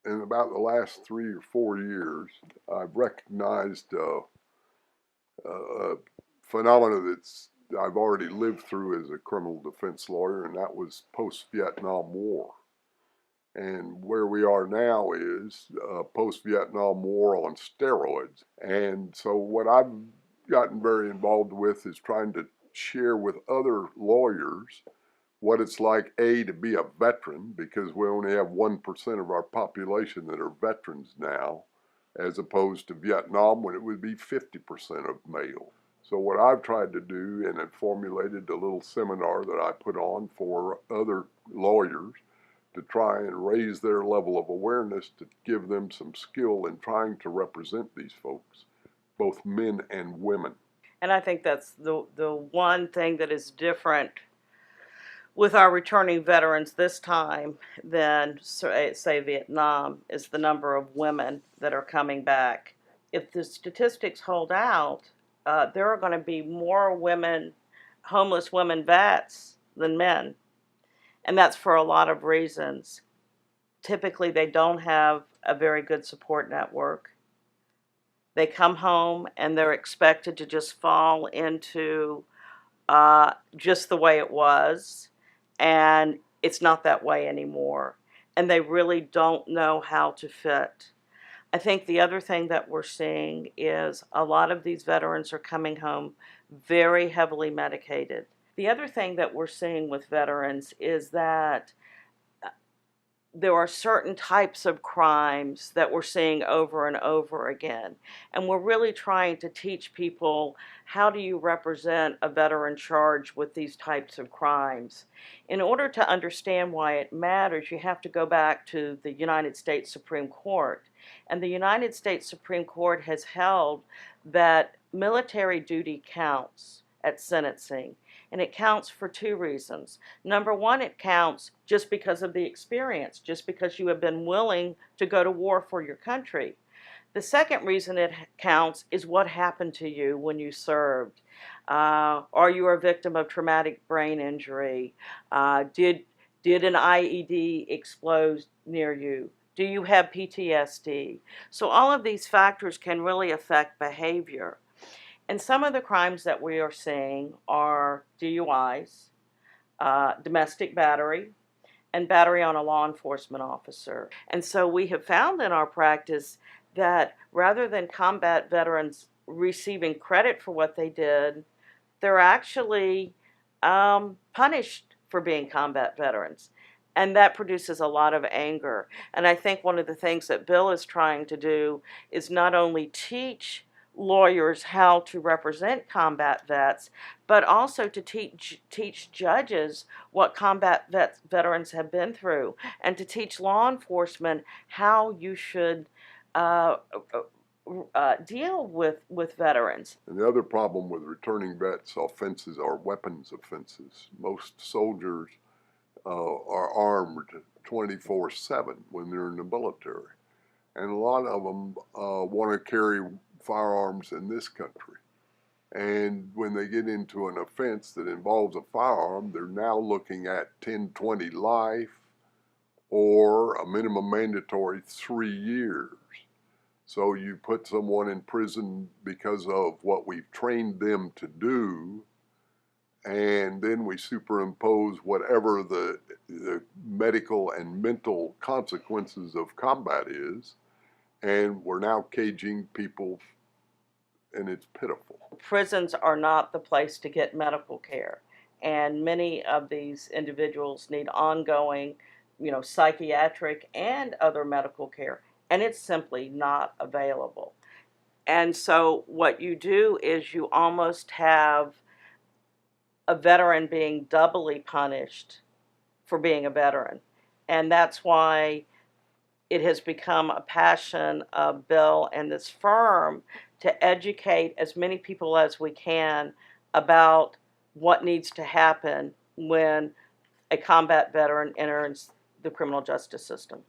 in about the last 3 or 4 years, I've recognized a phenomena that's I've already lived through as a criminal defense lawyer, and that was post-Vietnam War. And where we are now is post-Vietnam War on steroids. And so what I've gotten very involved with is trying to share with other lawyers what it's like, A, to be a veteran, because we only have 1% of our population that are veterans now, as opposed to Vietnam when it would be 50% of male. So what I've tried to do, and have formulated a little seminar that I put on for other lawyers to try and raise their level of awareness, to give them some skill in trying to represent these folks, both men and women. And I think that's the one thing that is different with our returning veterans this time than, say, Vietnam, is the number of women that are coming back. If the statistics hold out, there are going to be more women, homeless women vets than men. And that's for a lot of reasons. Typically, they don't have a very good support network. They come home and they're expected to just fall into just the way it was, and it's not that way anymore. And they really don't know how to fit. I think the other thing that we're seeing is a lot of these veterans are coming home very heavily medicated. The other thing that we're seeing with veterans is that there are certain types of crimes that we're seeing over and over again. And we're really trying to teach people, how do you represent a veteran charged with these types of crimes? In order to understand why it matters, you have to go back to the United States Supreme Court. And the United States Supreme Court has held that military duty counts at sentencing. And it counts for two reasons. Number one, it counts just because of the experience, just because you have been willing to go to war for your country. The second reason it counts is what happened to you when you served. Are you a victim of traumatic brain injury? Did an IED explode near you? Do you have PTSD? So all of these factors can really affect behavior. And some of the crimes that we are seeing are DUIs, domestic battery, and battery on a law enforcement officer. And so we have found in our practice that rather than combat veterans receiving credit for what they did, they're actually punished for being combat veterans. And that produces a lot of anger. And I think one of the things that Bill is trying to do is not only teach lawyers how to represent combat vets, but also to teach judges what combat veterans have been through, and to teach law enforcement how you should deal with veterans. And the other problem with returning vets offenses are weapons offenses. Most soldiers are armed 24/7 when they're in the military. And a lot of them want to carry firearms in this country. And when they get into an offense that involves a firearm, they're now looking at 10, 20 life or a minimum mandatory 3 years. So you put someone in prison because of what we've trained them to do, and then we superimpose whatever the medical and mental consequences of combat is, and we're now caging people, and it's pitiful. Prisons are not the place to get medical care, and many of these individuals need ongoing, psychiatric and other medical care, and it's simply not available. And so what you do is you almost have a veteran being doubly punished for being a veteran. And that's why it has become a passion of Bill and this firm to educate as many people as we can about what needs to happen when a combat veteran enters the criminal justice system.